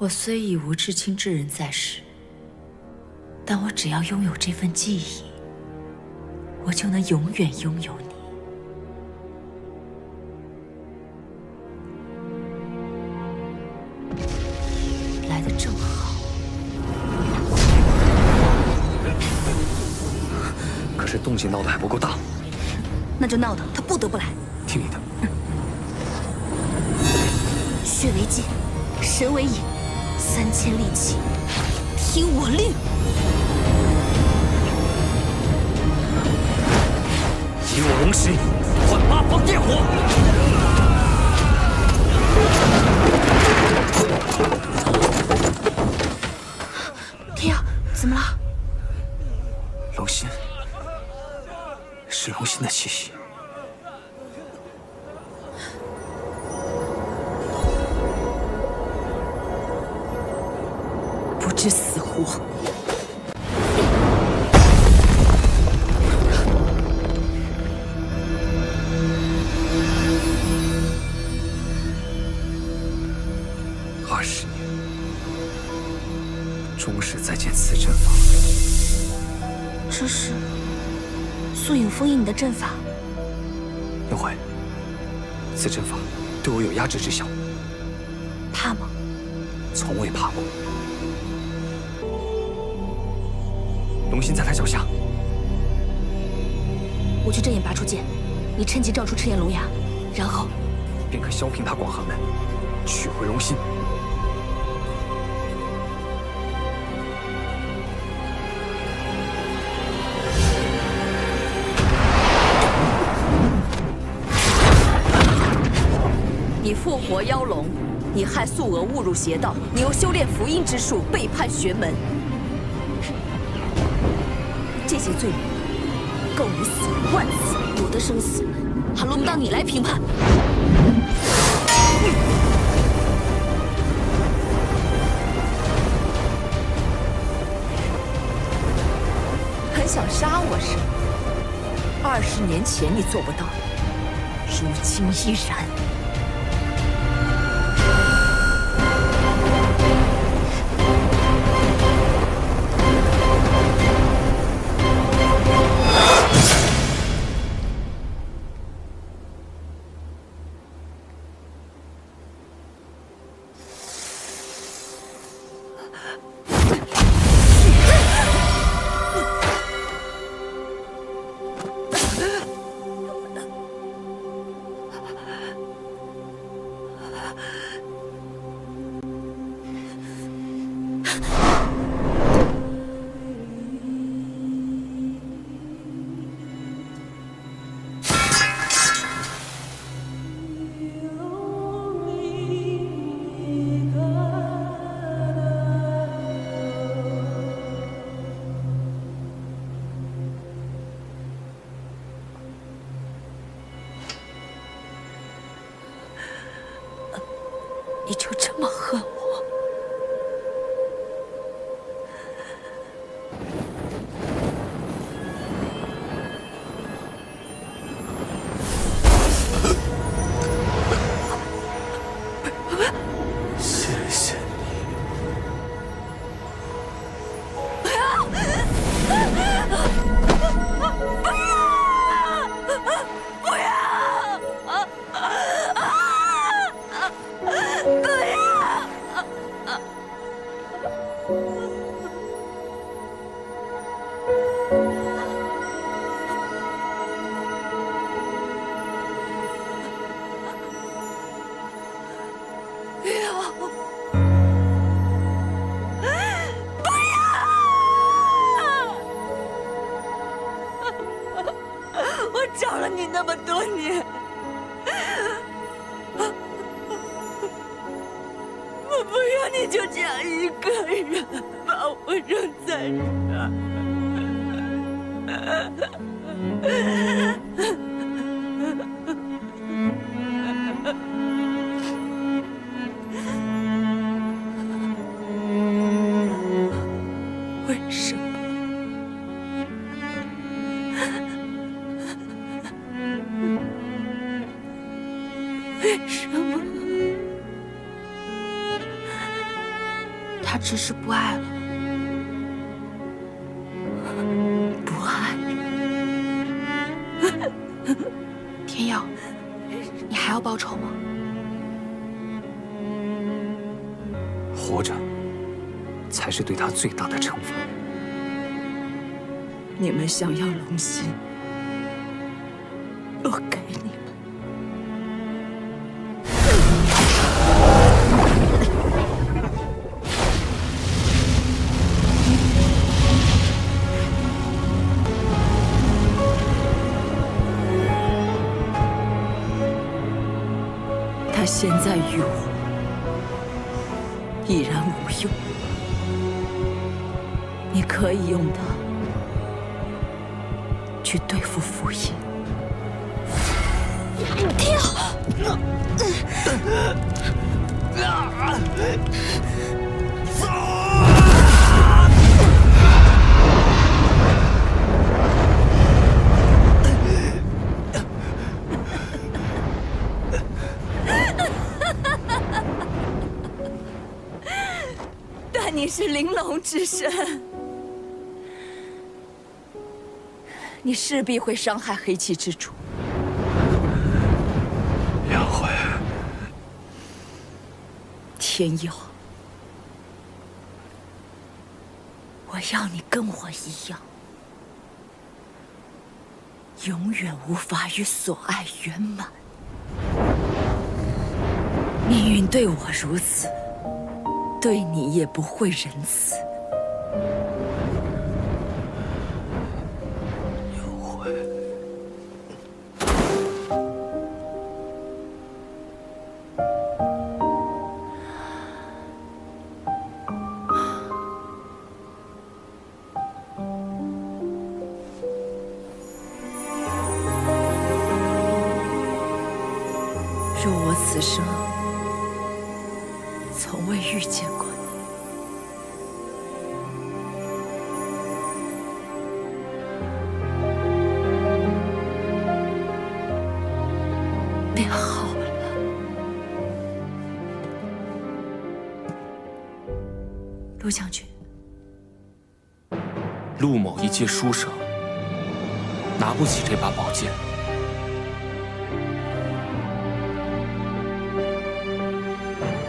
我虽已无至亲之人在世，但我只要拥有这份记忆，我就能永远拥有你。来得正好。可是动静闹得还不够大，那就闹得他不得不来。听你的。血为镜，神为引，3000利器，听我令！以我龙心换8方电火！天耀，怎么了？龙心，是龙心的气息。不知死活！20年，终是再见此阵法。这是素影封印你的阵法。幽会，此阵法对我有压制之效。怕吗？从未怕过。龙心在他脚下，我去阵眼拔出剑，你趁机照出赤焰龙牙，然后便可削平他广寒门，取回龙心。你复活妖龙，你害素娥误入邪道，你又修炼符印之术，背叛玄门。这些罪名，够你死10000次。我的生死，还轮不到你来评判。很想杀我是吗？20年前你做不到，如今依然。你就这么恨我？谢谢你。找了你那么多年，我不要你就这样一个人把我扔在这。为什么？为什么？只是不爱了。不爱？天耀，你还要报仇吗？活着，才是对他最大的惩罚。你们想要龙心，我给你们。他现在与我已然无用，你可以用它去对付符印。天耀，但你是玲珑之身，你势必会伤害黑气之主。梁慧，天耀，我要你跟我一样，永远无法与所爱圆满。命运对我如此，对你也不会仁慈。梁慧，若我此生从未遇见过你，便好了。陆将军，陆某一介书生，拿不起这把宝剑。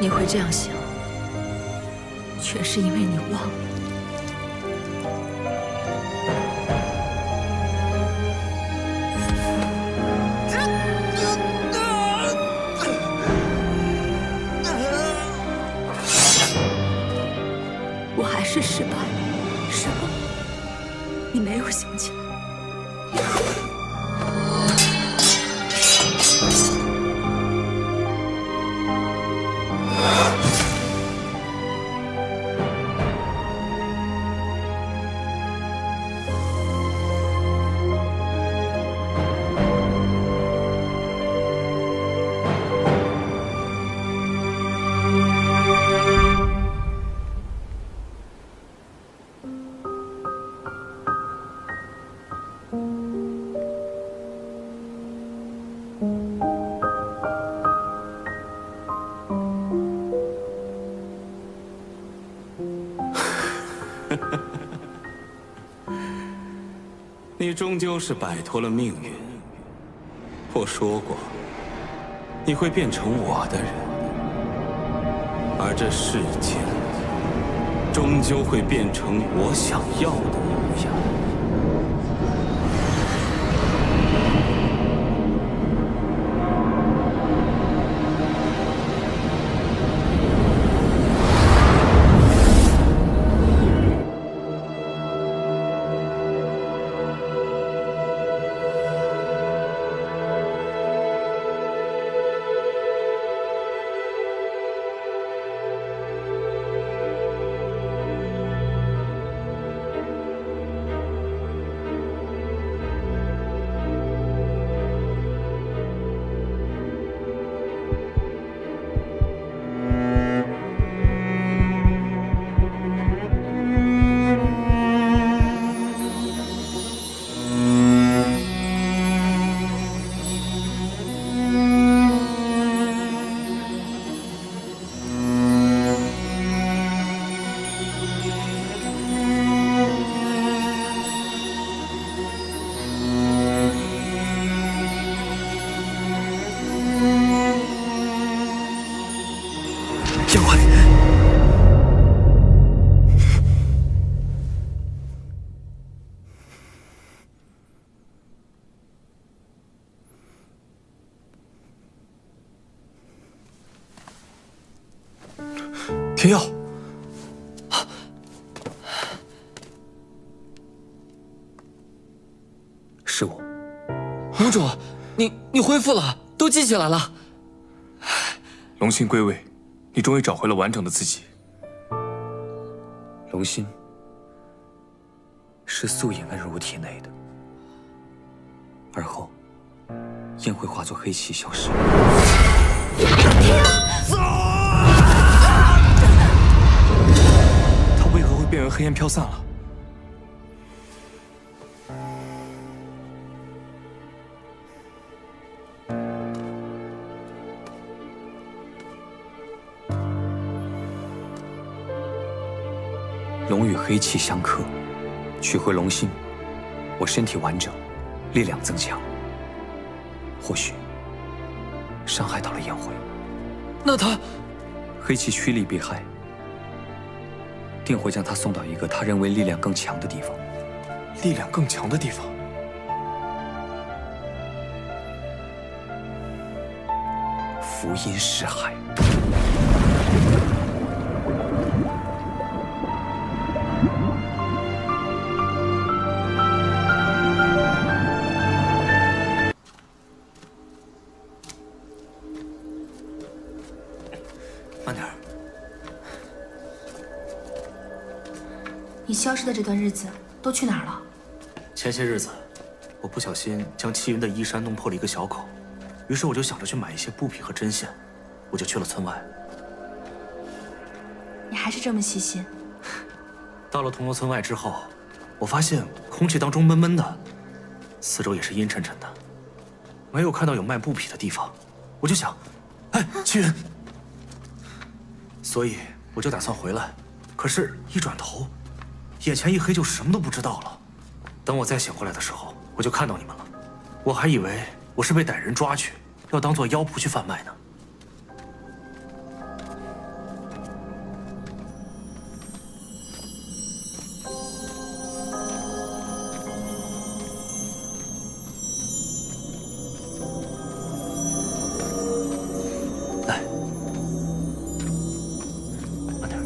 你会这样想，全是因为你忘了。我还是失败了，是吗？你没有想起来。你终究是摆脱了命运。我说过，你会变成我的人，而这世界终究会变成我想要的模样。天耀，是我。盟主，你恢复了，都记起来了。龙心归位，你终于找回了完整的自己。龙心是素影摁入体内的，而后烟会化作黑气消失。他为何会变为黑烟飘散了？龙与黑气相克，取回龙心，我身体完整，力量增强。或许伤害到了燕辉，那他黑气趋利避害，定会将他送到一个他认为力量更强的地方。力量更强的地方？福音石海。慢点儿。你消失的这段日子都去哪儿了？前些日子，我不小心将戚云的衣衫弄破了一个小口，于是我就想着去买一些布匹和针线，我就去了村外。你还是这么细心。到了铜锣村外之后，我发现空气当中闷闷的，四周也是阴沉沉的，没有看到有卖布匹的地方，我就想，哎，戚云。所以我就打算回来，可是，一转头，眼前一黑，就什么都不知道了。等我再醒过来的时候，我就看到你们了，我还以为我是被歹人抓去，要当做妖仆去贩卖呢。来，慢点儿。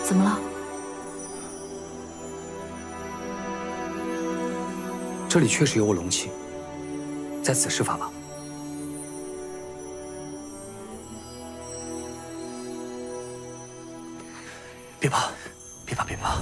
怎么了？这里确实有我龙气，在此施法吧。别怕，别怕，别怕。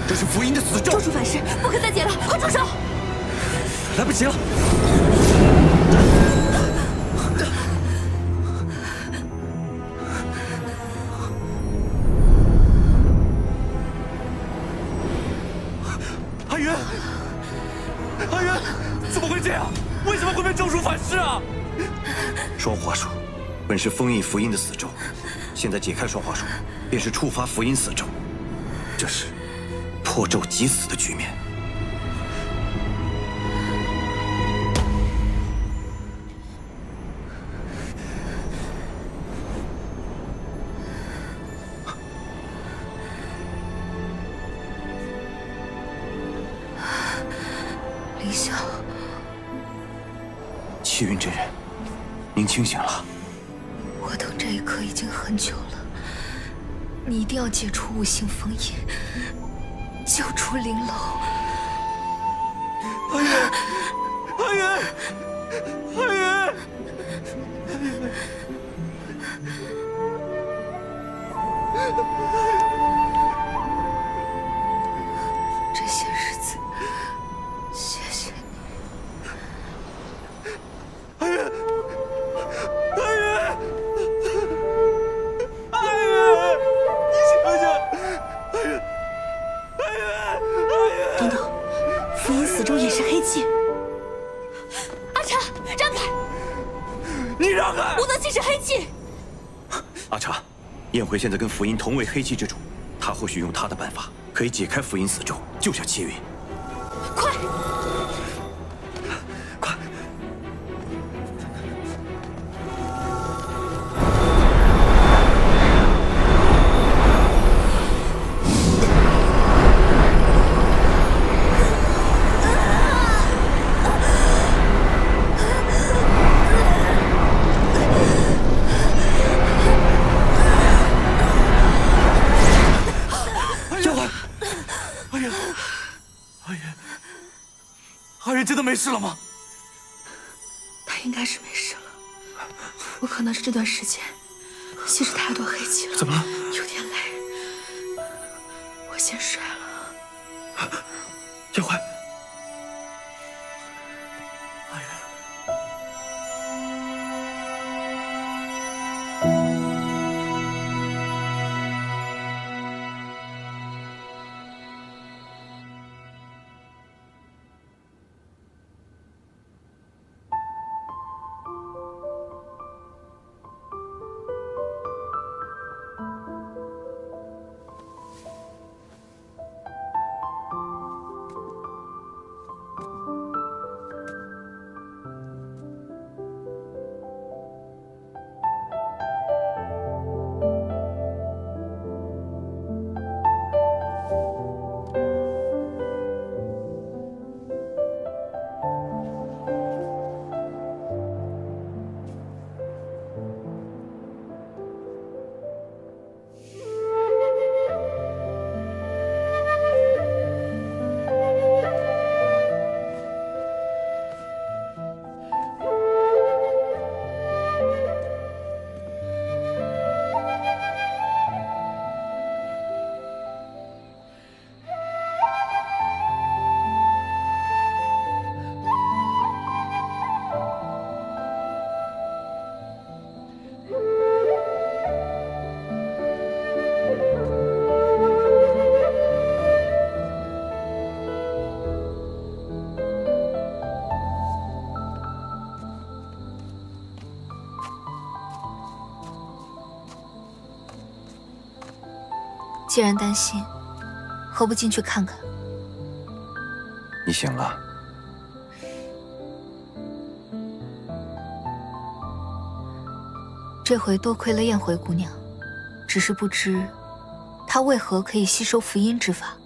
这是福音的诅咒！咒术反噬，不可再解了，快住手！来不及了！阿云，阿云，怎么会这样？为什么会被咒术反噬啊？双华术本是封印符印的死咒，现在解开双华术，便是触发符印死咒，这是破咒即死的局面。凌霄，气云真人，您清醒了。我等这一刻已经很久了。你一定要解除五行封印，救出玲珑。阿云，阿云，阿云！这些日子，谢谢你。阿云，阿云，阿云，你醒醒！阿云，阿云，阿云！等等，符印死咒也是黑气。阿茶，让开！你让开！无能气是黑气。阿茶，燕回现在跟符印同为黑气之主，他或许用他的办法可以解开符印死咒，救下气云。快！快！阿云真的没事了吗？他应该是没事了。我可能是这段时间吸食太多黑气了，怎么了？有点累，我先睡了。燕怀，阿云。既然担心，何不进去看看？你醒了。这回多亏了燕回姑娘，只是不知她为何可以吸收符印之法。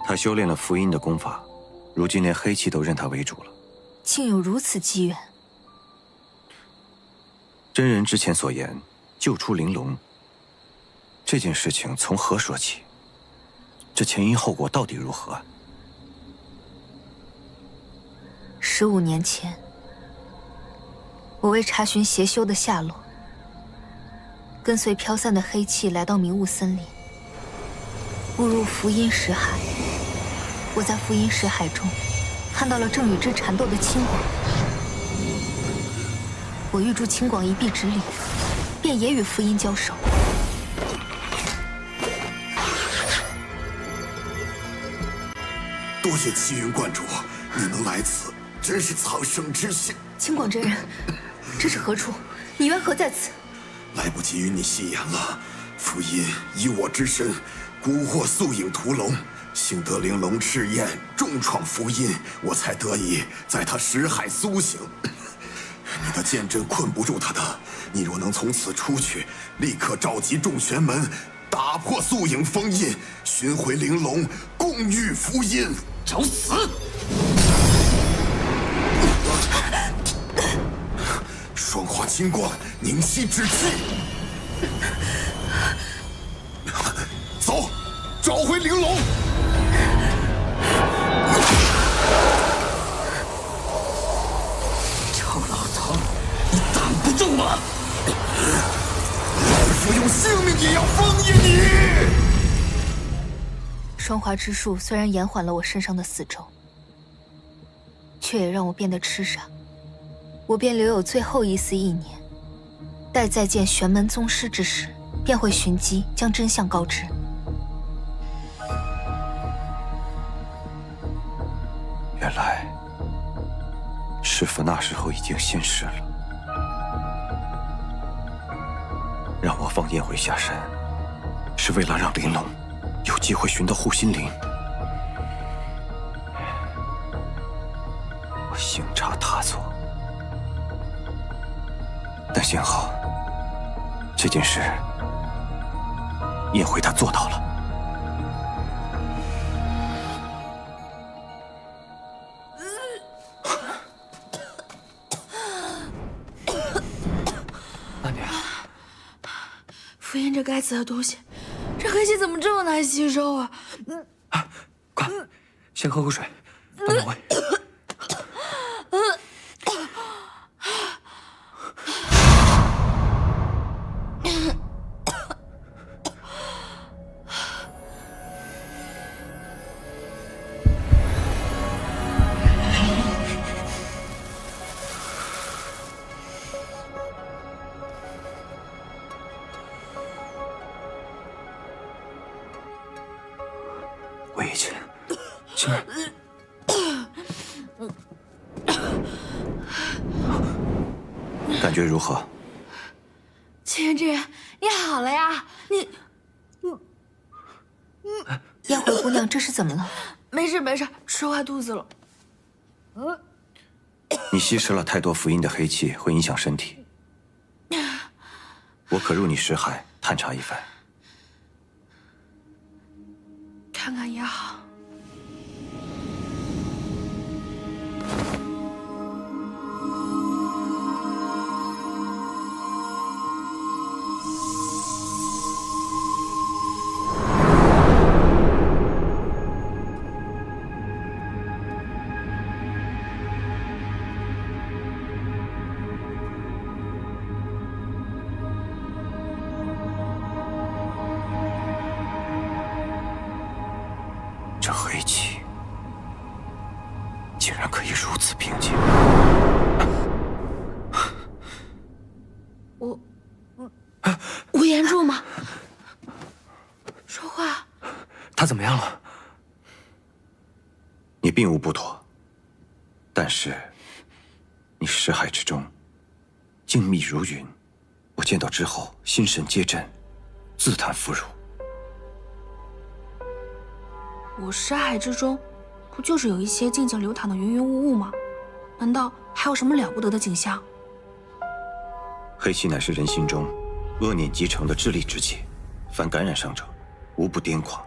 他修炼了符印的功法，如今连黑气都认他为主了。竟有如此机缘。真人之前所言，救出玲珑，这件事情从何说起？这前因后果到底如何？15年前，我为查询邪修的下落，跟随飘散的黑气来到迷雾森林，误入符阴石海。我在符阴石海中看到了正与之缠斗的青广，我欲助青广一臂之力，便也与符阴交手。多谢齐云观主，你能来此，真是苍生之幸。青广真人，这是何处？你缘何在此？来不及与你戏言了。福音以我之身，蛊惑素影屠龙，幸得玲珑赤焰重创福音，我才得以在他识海苏醒。你的剑阵困不住他的，你若能从此出去，立刻召集众玄门，打破素影封印，寻回玲珑，共御福音。找死！双花金光，凝息之气。走，找回玲珑。臭老头，你挡不住吗？老夫用性命也要封印你！双华之术虽然延缓了我身上的死咒，却也让我变得痴傻。我便留有最后一丝意念，待再见玄门宗师之时，便会寻机将真相告知。原来，师父那时候已经仙逝了，让我放燕回下山，是为了让玲珑有机会寻到护心灵。我行差踏错，但幸好这件事燕回他做到了。阿娘，福音这该死的东西，这黑气怎么这么难吸收啊？快，先喝口水，等等会。魏晨，青儿，感觉如何？青云之人，你好了呀？燕回姑娘，这是怎么了？没事没事，吃坏肚子了。你吸食了太多福音的黑气，会影响身体。我可入你识海探查一番。看看也好。这黑气竟然可以如此平静。无言柱吗？说话。他怎么样了？你并无不妥，但是你识海之中静谧如云，我见到之后心神皆震，自叹弗如。我识海之中，不就是有一些静静流淌的云云雾雾吗？难道还有什么了不得的景象？黑气乃是人心中恶念积成的智力之气，凡感染上者，无不癫狂。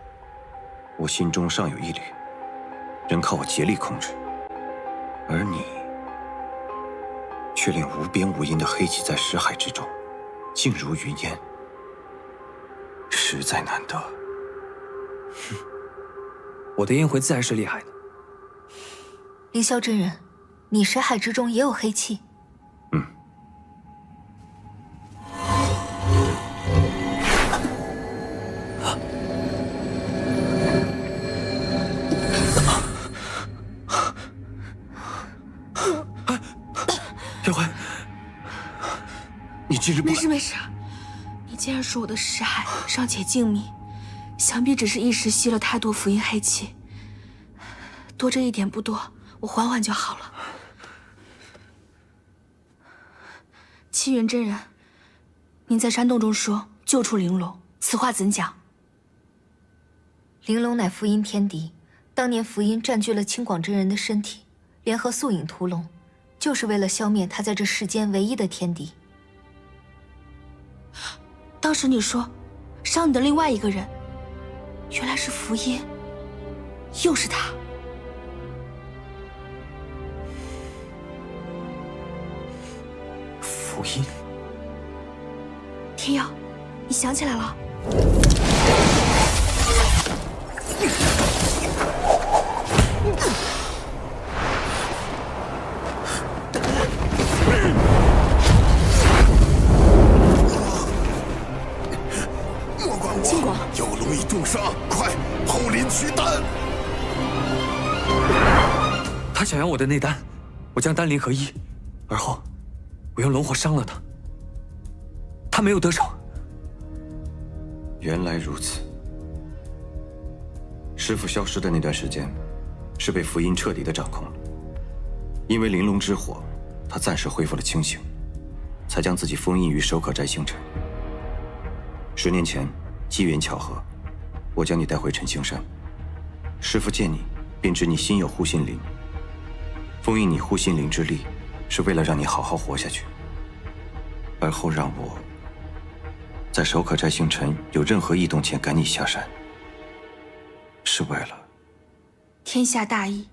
我心中尚有疑虑，仍靠我竭力控制，而你却令无边无垠的黑气在识海之中静如云烟，实在难得。我的燕回自然是厉害的。凌霄真人，你识海之中也有黑气？燕回，你今日不……没事没事，你既然说我的识海尚且静谧，想必只是一时吸了太多福音黑气，多这一点不多，我缓缓就好了。七云真人，您在山洞中说救出玲珑，此话怎讲？玲珑乃福音天敌，当年福音占据了清广真人的身体，联合素影屠龙，就是为了消灭他在这世间唯一的天敌。当时你说，伤你的另外一个人，原来是福音，又是他。福音，天耀，你想起来了？莫管我，有龙已重伤，快后临取丹。他想要我的内丹，我将丹灵合一，而后我用龙火伤了他，他没有得手。原来如此。师父消失的那段时间，是被福音彻底的掌控了。因为玲珑之火，他暂时恢复了清醒，才将自己封印于守可斋星辰。10年前，机缘巧合，我将你带回陈青山。师父见你，便知你心有护心灵。封印你护心灵之力，是为了让你好好活下去。而后让我在守可斋星辰有任何异动前赶你下山，是为了天下大义，